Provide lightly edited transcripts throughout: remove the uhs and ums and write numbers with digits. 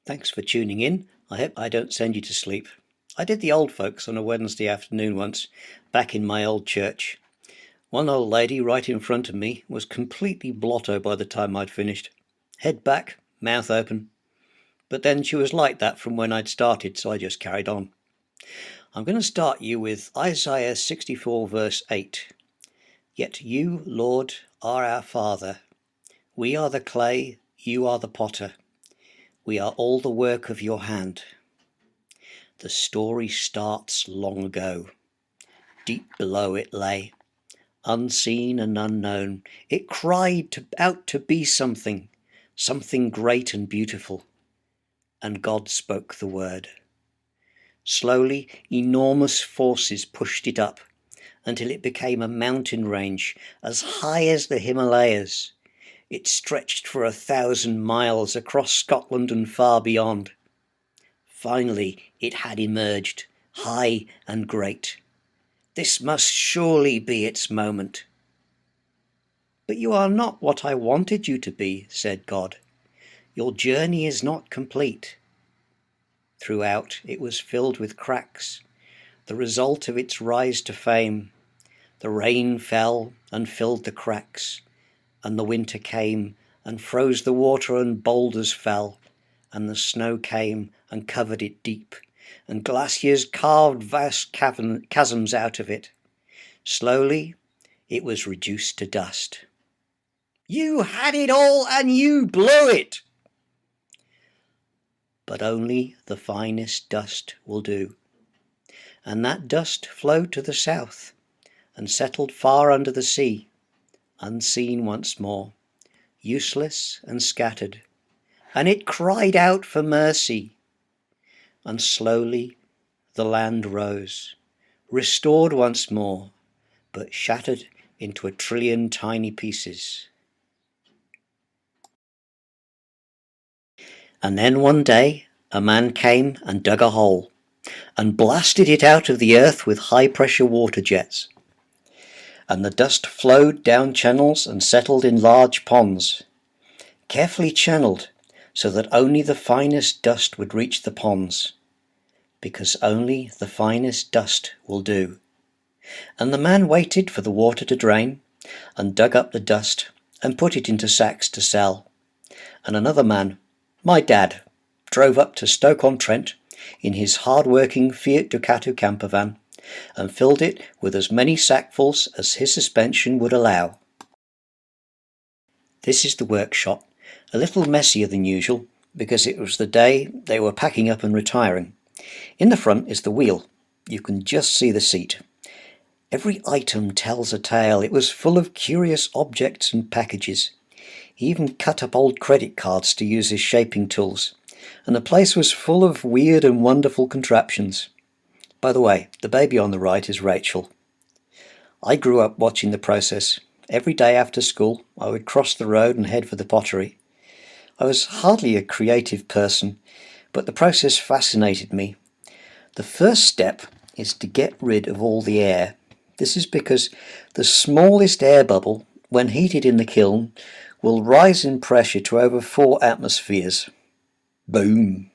Thanks for tuning in. I hope I don't send you to sleep. I did the old folks on a Wednesday afternoon once, back in my old church. One old lady right in front of me was completely blotto by the time I'd finished. Head back, mouth open. But then she was like that from when I'd started, so I just carried on. I'm going to start you with Isaiah 64 verse 8. Yet you, Lord, are our Father. We are the clay, you are the potter. We are all the work of your hand. The story starts long ago. Deep below it lay, unseen and unknown. It cried out to be something great and beautiful. And God spoke the word. Slowly, enormous forces pushed it up until it became a mountain range as high as the Himalayas. It stretched for 1,000 miles across Scotland and far beyond. Finally, it had emerged, high and great. This must surely be its moment. But you are not what I wanted you to be, said God. Your journey is not complete. Throughout, it was filled with cracks, the result of its rise to fame. The rain fell and filled the cracks, and the winter came and froze the water, and boulders fell, and the snow came and covered it deep, and glaciers carved vast chasms out of it. Slowly, it was reduced to dust. You had it all and you blew it! But only the finest dust will do. And that dust flowed to the south and settled far under the sea, unseen once more, useless and scattered. And it cried out for mercy. And slowly the land rose, restored once more, but shattered into 1,000,000,000,000 tiny pieces. And then one day a man came and dug a hole and blasted it out of the earth with high-pressure water jets. And the dust flowed down channels and settled in large ponds, carefully channeled so that only the finest dust would reach the ponds, because only the finest dust will do. And the man waited for the water to drain and dug up the dust and put it into sacks to sell. And another man, my dad, drove up to Stoke-on-Trent in his hard-working Fiat Ducato camper van and filled it with as many sackfuls as his suspension would allow. This is the workshop, a little messier than usual because it was the day they were packing up and retiring. In the front is the wheel. You can just see the seat. Every item tells a tale. It was full of curious objects and packages. He even cut up old credit cards to use as shaping tools, and the place was full of weird and wonderful contraptions. By the way, the baby on the right is Rachel. I grew up watching the process. Every day after school, I would cross the road and head for the pottery. I was hardly a creative person, but the process fascinated me. The first step is to get rid of all the air. This is because the smallest air bubble, when heated in the kiln, will rise in pressure to over 4 atmospheres. Boom!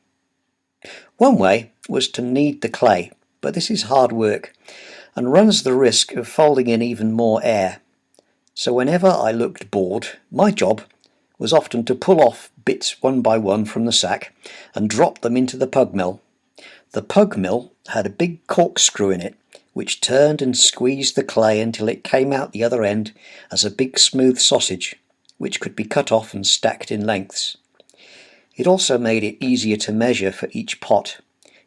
One way was to knead the clay, but this is hard work and runs the risk of folding in even more air. So whenever I looked bored, my job was often to pull off bits one by one from the sack and drop them into the pug mill. The pug mill had a big corkscrew in it, which turned and squeezed the clay until it came out the other end as a big smooth sausage, which could be cut off and stacked in lengths. It also made it easier to measure for each pot.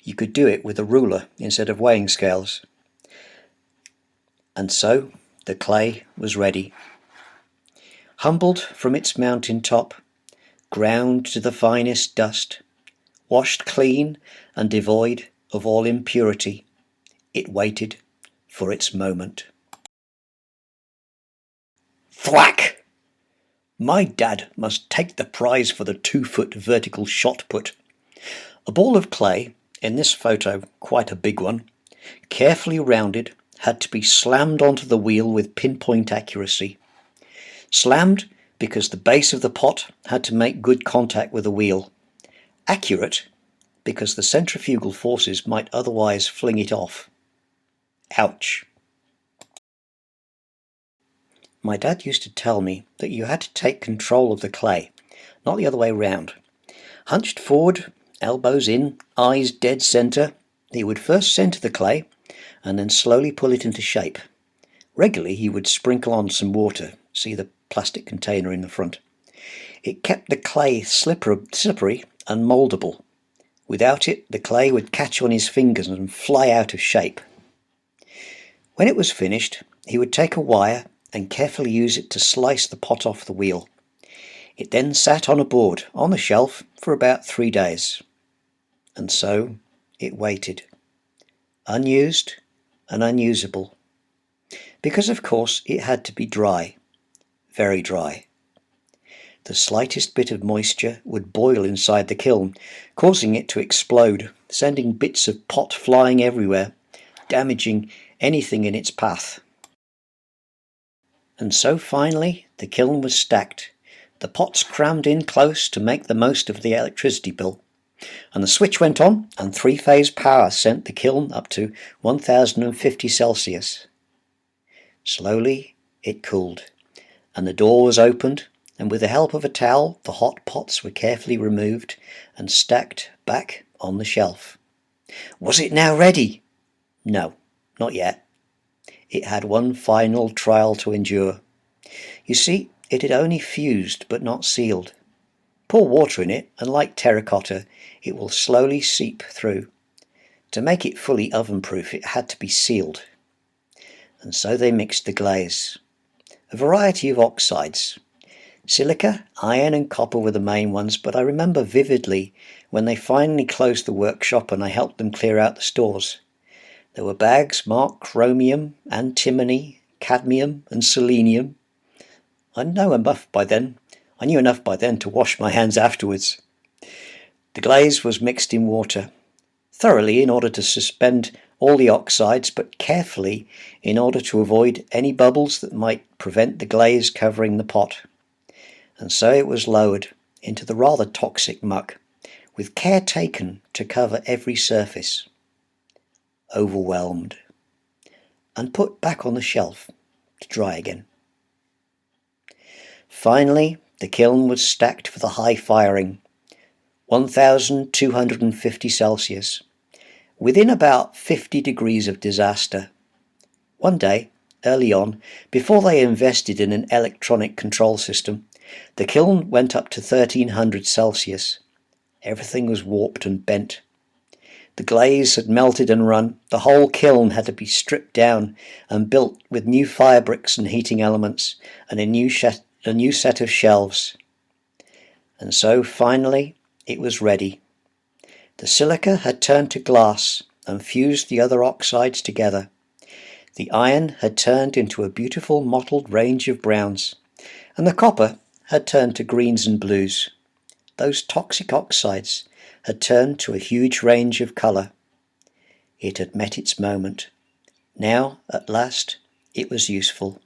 You could do it with a ruler instead of weighing scales. And so the clay was ready. Humbled from its mountain top, ground to the finest dust, washed clean and devoid of all impurity, it waited for its moment. Thwack! My dad must take the prize for the 2-foot vertical shot put. A ball of clay, in this photo quite a big one, carefully rounded, had to be slammed onto the wheel with pinpoint accuracy. Slammed because the base of the pot had to make good contact with the wheel, Accurate, because the centrifugal forces might otherwise fling it off. Ouch. My dad used to tell me that you had to take control of the clay, not the other way round. Hunched forward, elbows in, eyes dead centre, he would first centre the clay and then slowly pull it into shape. Regularly he would sprinkle on some water, see the plastic container in the front. It kept the clay slippery and mouldable. Without it, the clay would catch on his fingers and fly out of shape. When it was finished, he would take a wire and carefully use it to slice the pot off the wheel. It then sat on a board on the shelf for about 3 days. And so it waited, unused and unusable. Because of course it had to be dry, very dry. The slightest bit of moisture would boil inside the kiln, causing it to explode, sending bits of pot flying everywhere, damaging anything in its path. And so finally the kiln was stacked, the pots crammed in close to make the most of the electricity bill, and the switch went on and 3-phase power sent the kiln up to 1050 Celsius. Slowly it cooled, and the door was opened, and with the help of a towel the hot pots were carefully removed and stacked back on the shelf. Was it now ready? No, not yet. It had one final trial to endure. You see, it had only fused but not sealed. Pour water in it, and like terracotta, it will slowly seep through. To make it fully oven-proof, it had to be sealed. And so they mixed the glaze. A variety of oxides. Silica, iron and copper were the main ones, but I remember vividly when they finally closed the workshop and I helped them clear out the stores. There were bags marked chromium, antimony, cadmium and selenium. I knew enough by then to wash my hands afterwards. The glaze was mixed in water, thoroughly in order to suspend all the oxides, but carefully in order to avoid any bubbles that might prevent the glaze covering the pot. And so it was lowered into the rather toxic muck, with care taken to cover every surface. Overwhelmed, and put back on the shelf to dry again. Finally, the kiln was stacked for the high firing, 1250 Celsius, within about 50 degrees of disaster. One day, early on, before they invested in an electronic control system, the kiln went up to 1300 Celsius. Everything was warped and bent. The glaze had melted and run. The whole kiln had to be stripped down and built with new fire bricks and heating elements and a new set of shelves. And so finally it was ready. The silica had turned to glass and fused the other oxides together. The iron had turned into a beautiful mottled range of browns, and the copper had turned to greens and blues. Those toxic oxides had turned to a huge range of colour. It had met its moment. Now, at last, it was useful.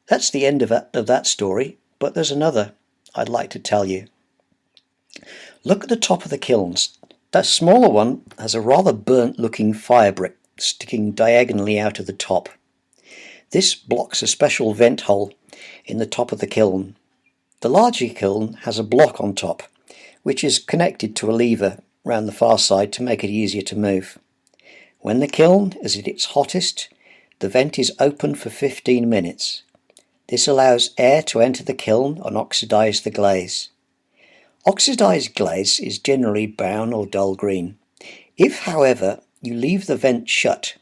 That's the end of that story, but there's another I'd like to tell you. Look at the top of the kilns. That smaller one has a rather burnt-looking fire brick sticking diagonally out of the top. This blocks a special vent hole in the top of the kiln. The larger kiln has a block on top, which is connected to a lever round the far side to make it easier to move. When the kiln is at its hottest, the vent is open for 15 minutes. This allows air to enter the kiln and oxidize the glaze. Oxidized glaze is generally brown or dull green. If, however, you leave the vent shut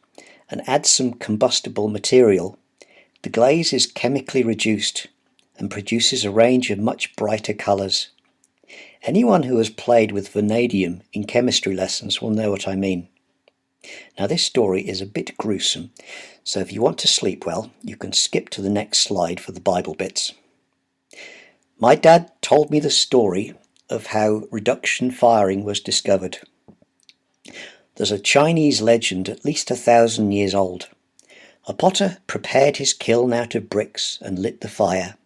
and add some combustible material, the glaze is chemically reduced and produces a range of much brighter colours. Anyone who has played with vanadium in chemistry lessons will know what I mean. Now this story is a bit gruesome, so if you want to sleep well, you can skip to the next slide for the Bible bits. My dad told me the story of how reduction firing was discovered. There's a Chinese legend at least 1,000 years old. A potter prepared his kiln out of bricks and lit the fire.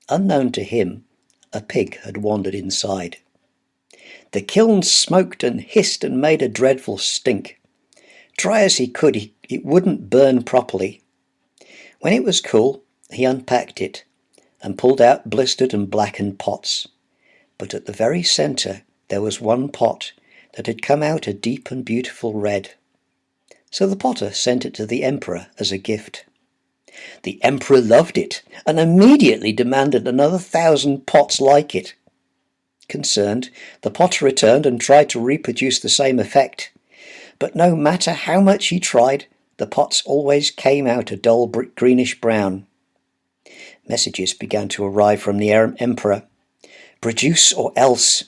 Unknown to him, a pig had wandered inside. The kiln smoked and hissed and made a dreadful stink. Try as he could, it wouldn't burn properly. When it was cool, he unpacked it and pulled out blistered and blackened pots. But at the very centre there was one pot that had come out a deep and beautiful red. So the potter sent it to the emperor as a gift. The emperor loved it and immediately demanded another 1,000 pots like it. Concerned, the potter returned and tried to reproduce the same effect. But no matter how much he tried, the pots always came out a dull greenish brown. Messages began to arrive from the emperor. Produce or else.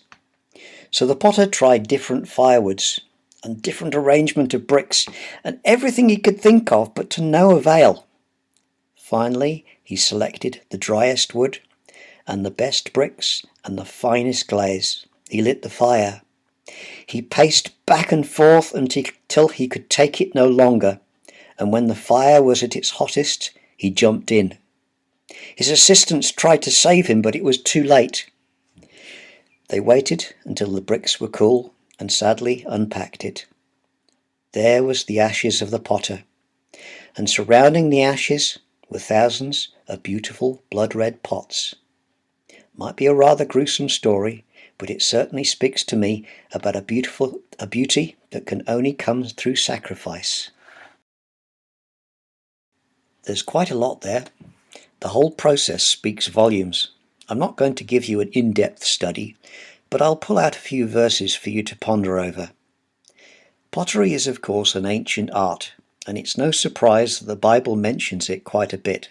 So the potter tried different firewoods and different arrangement of bricks and everything he could think of, but to no avail. Finally, he selected the driest wood and the best bricks and the finest glaze. He lit the fire. He paced back and forth until he could take it no longer, and when the fire was at its hottest, he jumped in. His assistants tried to save him, but it was too late. They waited until the bricks were cool and sadly unpacked it. There was the ashes of the potter, and surrounding the ashes were thousands of beautiful blood-red pots. Might be a rather gruesome story, but it certainly speaks to me about a beauty that can only come through sacrifice. There's quite a lot there. The whole process speaks volumes. I'm not going to give you an in-depth study, but I'll pull out a few verses for you to ponder over. Pottery is, of course, an ancient art, and it's no surprise that the Bible mentions it quite a bit.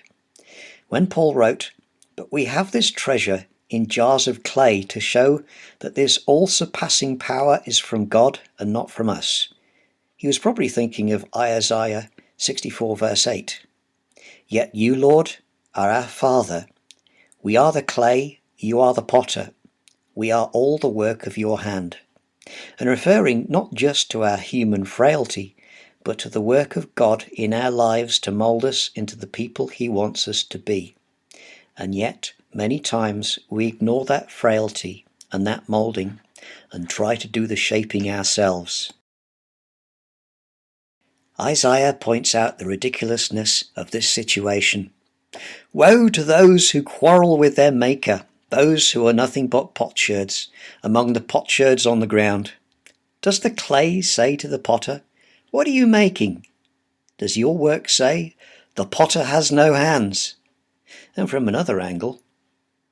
When Paul wrote, "But we have this treasure in jars of clay to show that this all-surpassing power is from God and not from us," he was probably thinking of Isaiah 64 verse 8. "Yet you, Lord, are our Father. We are the clay, you are the potter. We are all the work of your hand." And referring not just to our human frailty, but to the work of God in our lives to mould us into the people he wants us to be. And yet, many times we ignore that frailty and that moulding and try to do the shaping ourselves. Isaiah points out the ridiculousness of this situation. Woe to those who quarrel with their maker, those who are nothing but potsherds, among the potsherds on the ground. Does the clay say to the potter, "What are you making?" Does your work say, "The potter has no hands"? And from another angle,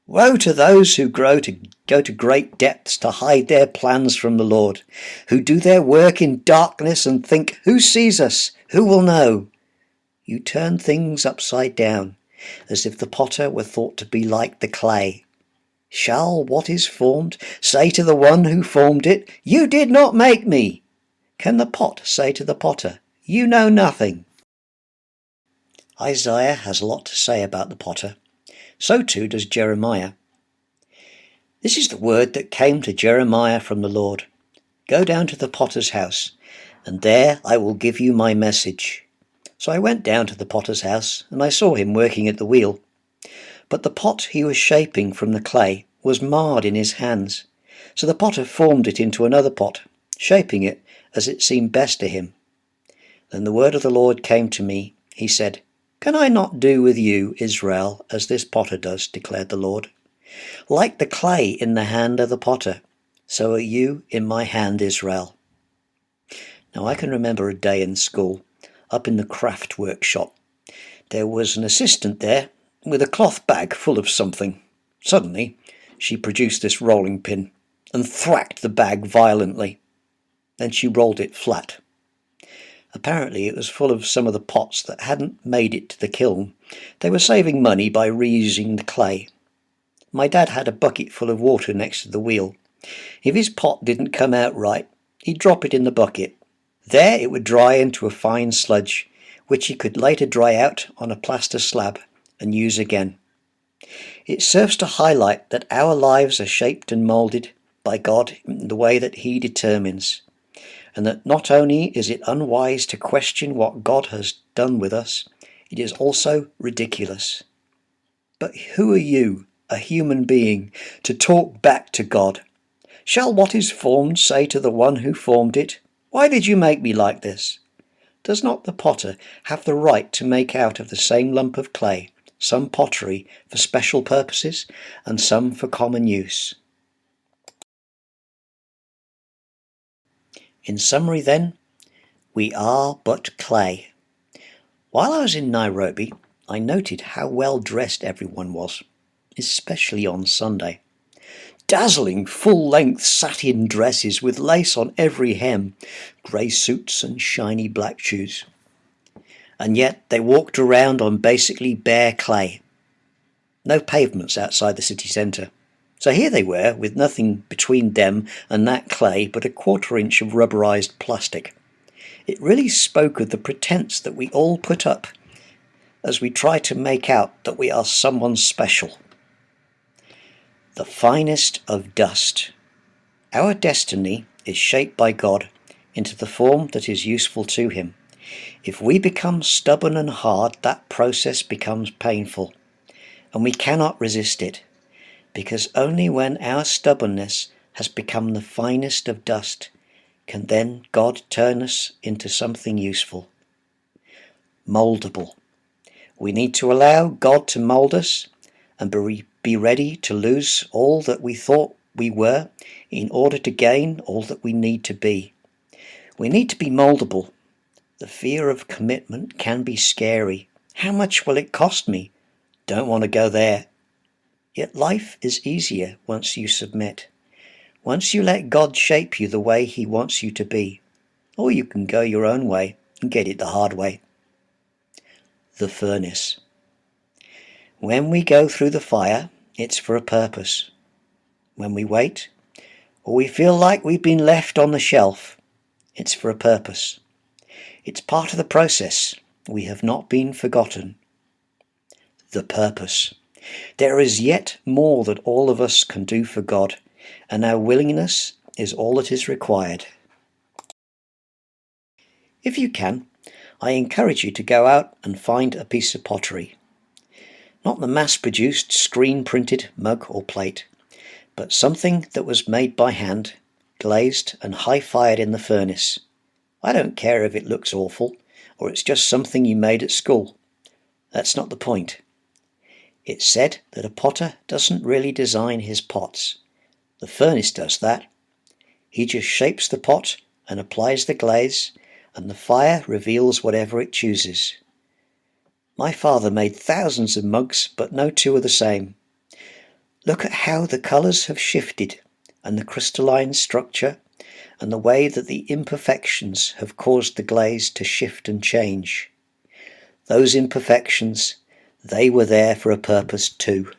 woe to those who go to great depths to hide their plans from the Lord, who do their work in darkness and think, "Who sees us? Who will know?" You turn things upside down, as if the potter were thought to be like the clay. Shall what is formed say to the one who formed it, "You did not make me"? Can the pot say to the potter, "You know nothing"? Isaiah has a lot to say about the potter. So too does Jeremiah. This is the word that came to Jeremiah from the Lord. Go down to the potter's house, and there I will give you my message. So I went down to the potter's house, and I saw him working at the wheel. But the pot he was shaping from the clay was marred in his hands, so the potter formed it into another pot, shaping it as it seemed best to him. Then the word of the Lord came to me. He said, "Can I not do with you, Israel, as this potter does, declared the Lord? Like the clay in the hand of the potter, so are you in my hand, Israel." Now I can remember a day in school, up in the craft workshop. There was an assistant there with a cloth bag full of something. Suddenly, she produced this rolling pin and thwacked the bag violently. Then she rolled it flat. Apparently it was full of some of the pots that hadn't made it to the kiln. They were saving money by reusing the clay. My dad had a bucket full of water next to the wheel. If his pot didn't come out right, he'd drop it in the bucket. There it would dry into a fine sludge, which he could later dry out on a plaster slab and use again. It serves to highlight that our lives are shaped and moulded by God in the way that he determines, and that not only is it unwise to question what God has done with us, it is also ridiculous. But who are you, a human being, to talk back to God? Shall what is formed say to the one who formed it, "Why did you make me like this?" Does not the potter have the right to make out of the same lump of clay some pottery for special purposes and some for common use? In summary then, we are but clay. While I was in Nairobi, I noted how well dressed everyone was, especially on Sunday. Dazzling full-length satin dresses with lace on every hem, grey suits and shiny black shoes. And yet they walked around on basically bare clay. No pavements outside the city centre. So here they were, with nothing between them and that clay but a 1/4 inch of rubberised plastic. It really spoke of the pretence that we all put up as we try to make out that we are someone special. The finest of dust. Our destiny is shaped by God into the form that is useful to him. If we become stubborn and hard, that process becomes painful, and we cannot resist it, because only when our stubbornness has become the finest of dust can then God turn us into something useful. Mouldable. We need to allow God to mould us and be ready to lose all that we thought we were in order to gain all that we need to be. We need to be mouldable. The fear of commitment can be scary. How much will it cost me? Don't want to go there. Yet life is easier once you submit. Once you let God shape you the way he wants you to be. Or you can go your own way and get it the hard way. The furnace. When we go through the fire, it's for a purpose. When we wait, or we feel like we've been left on the shelf, it's for a purpose. It's part of the process. We have not been forgotten. The purpose. There is yet more that all of us can do for God, and our willingness is all that is required. If you can, I encourage you to go out and find a piece of pottery. Not the mass-produced, screen-printed mug or plate, but something that was made by hand, glazed and high-fired in the furnace. I don't care if it looks awful, or it's just something you made at school. That's not the point. It's said that a potter doesn't really design his pots. The furnace does that. He just shapes the pot and applies the glaze, and the fire reveals whatever it chooses. My father made thousands of mugs, but no two are the same. Look at how the colours have shifted, and the crystalline structure, and the way that the imperfections have caused the glaze to shift and change. Those imperfections, they were there for a purpose too.